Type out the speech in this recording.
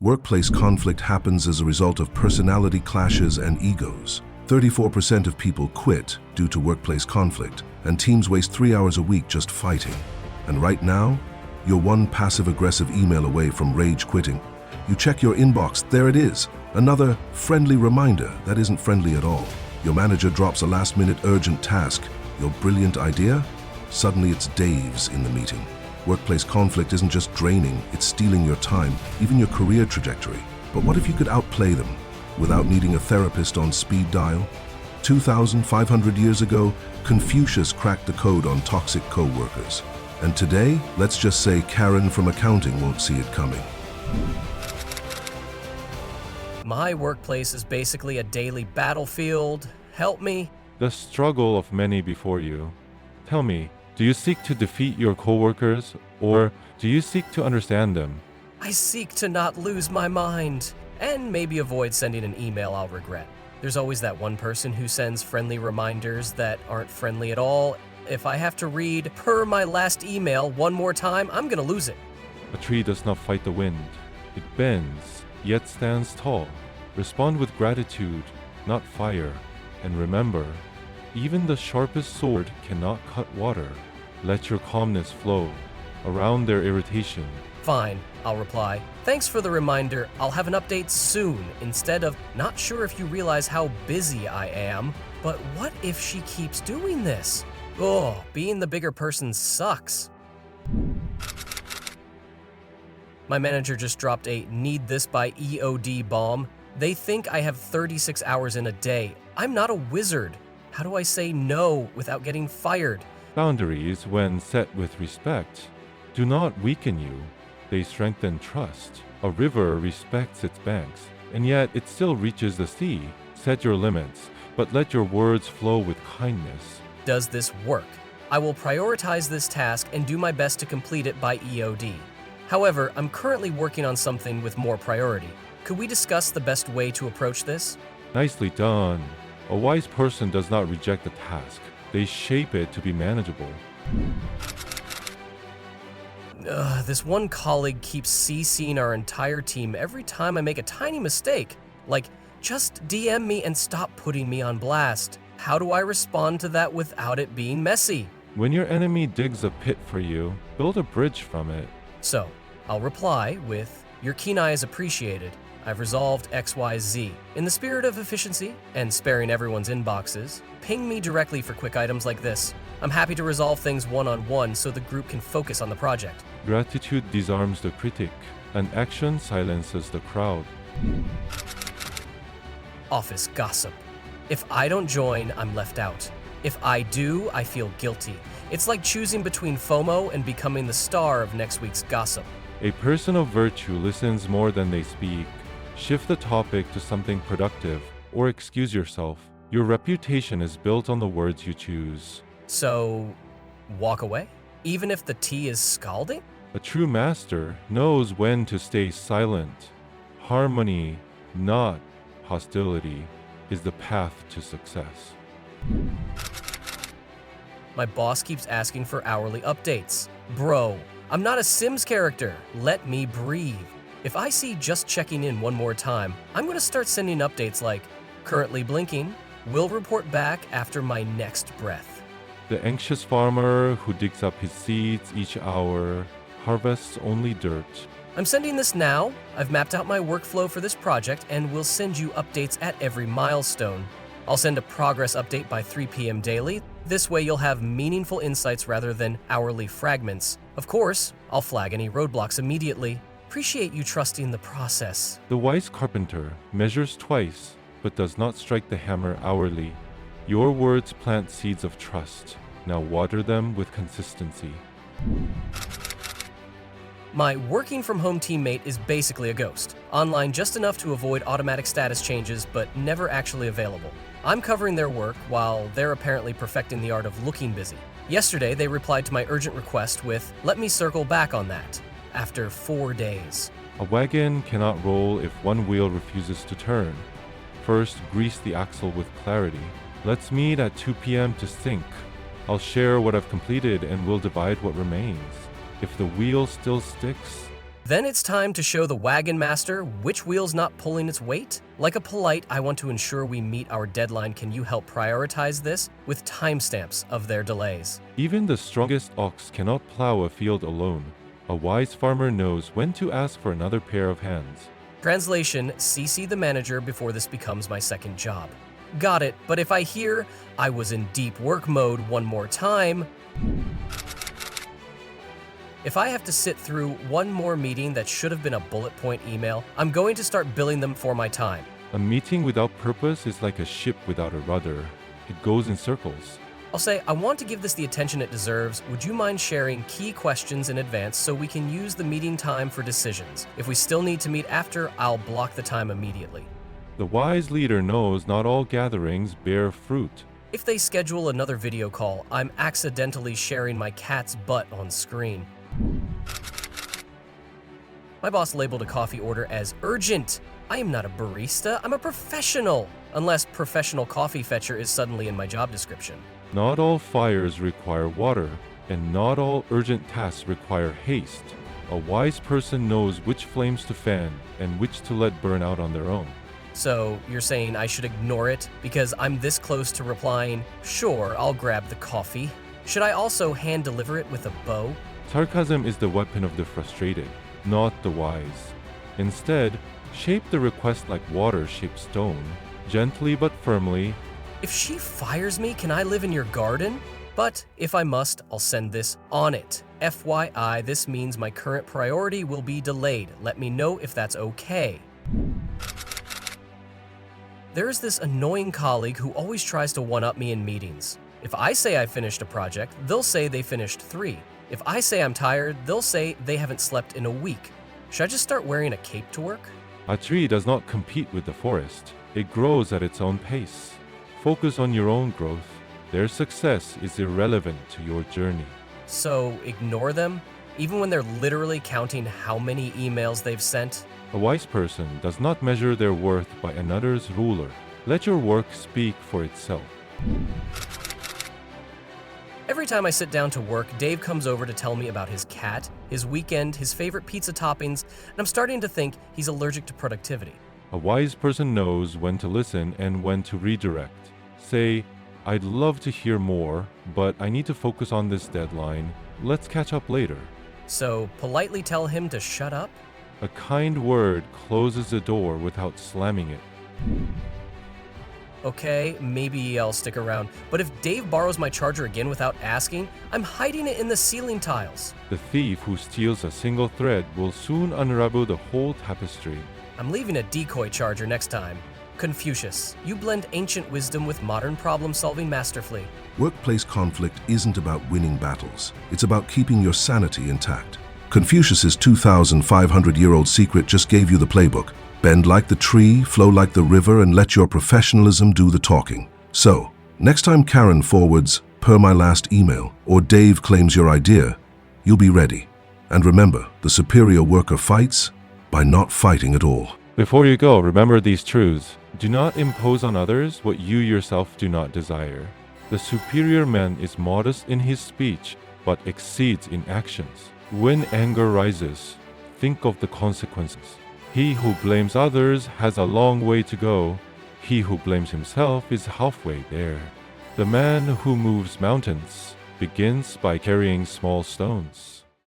Workplace conflict happens as a result of personality clashes and egos. 34% of people quit due to workplace conflict, and teams waste 3 hours a week just fighting. And right now, you're one passive-aggressive email away from rage quitting. You check your inbox, there it is. Another friendly reminder that isn't friendly at all. Your manager drops a last-minute urgent task. Your brilliant idea? Suddenly it's Dave's in the meeting. Workplace conflict isn't just draining, it's stealing your time, even your career trajectory. But what if you could outplay them without needing a therapist on speed dial? 2,500 years ago, Confucius cracked the code on toxic co-workers. And today, let's just say Karen from accounting won't see it coming. My workplace is basically a daily battlefield. Help me. The struggle of many before you. Tell me, do you seek to defeat your coworkers, or do you seek to understand them? I seek to not lose my mind, and maybe avoid sending an email I'll regret. There's always that one person who sends friendly reminders that aren't friendly at all. If I have to read per my last email one more time, I'm gonna lose it. A tree does not fight the wind. It bends, yet stands tall. Respond with gratitude, not fire. And remember, even the sharpest sword cannot cut water. Let your calmness flow around their irritation. Fine, I'll reply. Thanks for the reminder. I'll have an update soon, instead of not sure if you realize how busy I am. But what if she keeps doing this? Oh, being the bigger person sucks. My manager just dropped a need this by EOD bomb. They think I have 36 hours in a day. I'm not a wizard. How do I say no without getting fired? Boundaries, when set with respect, do not weaken you. They strengthen trust. A river respects its banks, and yet it still reaches the sea. Set your limits, but let your words flow with kindness. Does this work? I will prioritize this task and do my best to complete it by EOD. However, I'm currently working on something with more priority. Could we discuss the best way to approach this? Nicely done. A wise person does not reject a task. They shape it to be manageable. This one colleague keeps CCing our entire team every time I make a tiny mistake. Like, just DM me and stop putting me on blast. How do I respond to that without it being messy? When your enemy digs a pit for you, build a bridge from it. So, I'll reply with, your keen eye is appreciated. I've resolved XYZ. In the spirit of efficiency and sparing everyone's inboxes, ping me directly for quick items like this. I'm happy to resolve things one-on-one so the group can focus on the project. Gratitude disarms the critic, and action silences the crowd. Office gossip. If I don't join, I'm left out. If I do, I feel guilty. It's like choosing between FOMO and becoming the star of next week's gossip. A person of virtue listens more than they speak. Shift the topic to something productive, or excuse yourself. Your reputation is built on the words you choose. So, walk away? Even if the tea is scalding? A true master knows when to stay silent. Harmony, not hostility, is the path to success. My boss keeps asking for hourly updates. Bro, I'm not a Sims character. Let me breathe. If I see just checking in one more time, I'm going to start sending updates like, currently blinking, will report back after my next breath. The anxious farmer who digs up his seeds each hour harvests only dirt. I'm sending this now. I've mapped out my workflow for this project and will send you updates at every milestone. I'll send a progress update by 3 p.m. daily. This way you'll have meaningful insights rather than hourly fragments. Of course, I'll flag any roadblocks immediately. Appreciate you trusting the process. The wise carpenter measures twice, but does not strike the hammer hourly. Your words plant seeds of trust. Now water them with consistency. My working from home teammate is basically a ghost. Online just enough to avoid automatic status changes, but never actually available. I'm covering their work while they're apparently perfecting the art of looking busy. Yesterday, they replied to my urgent request with, let me circle back on that, after 4 days. A wagon cannot roll if one wheel refuses to turn. First, grease the axle with clarity. Let's meet at 2 p.m. to sync. I'll share what I've completed and we'll divide what remains. If the wheel still sticks... Then it's time to show the wagon master which wheel's not pulling its weight. Like a polite, I want to ensure we meet our deadline. Can you help prioritize this with timestamps of their delays? Even the strongest ox cannot plow a field alone. A wise farmer knows when to ask for another pair of hands. Translation, CC the manager before this becomes my second job. Got it, but if I hear I was in deep work mode one more time, if I have to sit through one more meeting that should have been a bullet point email, I'm going to start billing them for my time. A meeting without purpose is like a ship without a rudder. It goes in circles. I'll say, I want to give this the attention it deserves. Would you mind sharing key questions in advance so we can use the meeting time for decisions? If we still need to meet after, I'll block the time immediately. The wise leader knows not all gatherings bear fruit. If they schedule another video call, I'm accidentally sharing my cat's butt on screen. My boss labeled a coffee order as urgent. I am not a barista, I'm a professional. Unless professional coffee fetcher is suddenly in my job description. Not all fires require water, and not all urgent tasks require haste. A wise person knows which flames to fan and which to let burn out on their own. So you're saying I should ignore it because I'm this close to replying, sure, I'll grab the coffee. Should I also hand deliver it with a bow? Sarcasm is the weapon of the frustrated, not the wise. Instead, shape the request like water shapes stone, gently but firmly. If she fires me, can I live in your garden? But if I must, I'll send this on it. FYI, this means my current priority will be delayed. Let me know if that's okay. There's this annoying colleague who always tries to one-up me in meetings. If I say I finished a project, they'll say they finished 3. If I say I'm tired, they'll say they haven't slept in a week. Should I just start wearing a cape to work? A tree does not compete with the forest. It grows at its own pace. Focus on your own growth. Their success is irrelevant to your journey. So ignore them, even when they're literally counting how many emails they've sent? A wise person does not measure their worth by another's ruler. Let your work speak for itself. Every time I sit down to work, Dave comes over to tell me about his cat, his weekend, his favorite pizza toppings, and I'm starting to think he's allergic to productivity. A wise person knows when to listen and when to redirect. Say, I'd love to hear more, but I need to focus on this deadline. Let's catch up later. So politely tell him to shut up? A kind word closes a door without slamming it. Okay, maybe I'll stick around, but if Dave borrows my charger again without asking, I'm hiding it in the ceiling tiles. The thief who steals a single thread will soon unravel the whole tapestry. I'm leaving a decoy charger next time. Confucius, you blend ancient wisdom with modern problem-solving masterfully. Workplace conflict isn't about winning battles. It's about keeping your sanity intact. Confucius's 2,500-year-old secret just gave you the playbook. Bend like the tree, flow like the river, and let your professionalism do the talking. So, next time Karen forwards, per my last email, or Dave claims your idea, you'll be ready. And remember, the superior worker fights by not fighting at all. Before you go, remember these truths. Do not impose on others what you yourself do not desire. The superior man is modest in his speech, but exceeds in actions. When anger rises, think of the consequences. He who blames others has a long way to go. He who blames himself is halfway there. The man who moves mountains begins by carrying small stones.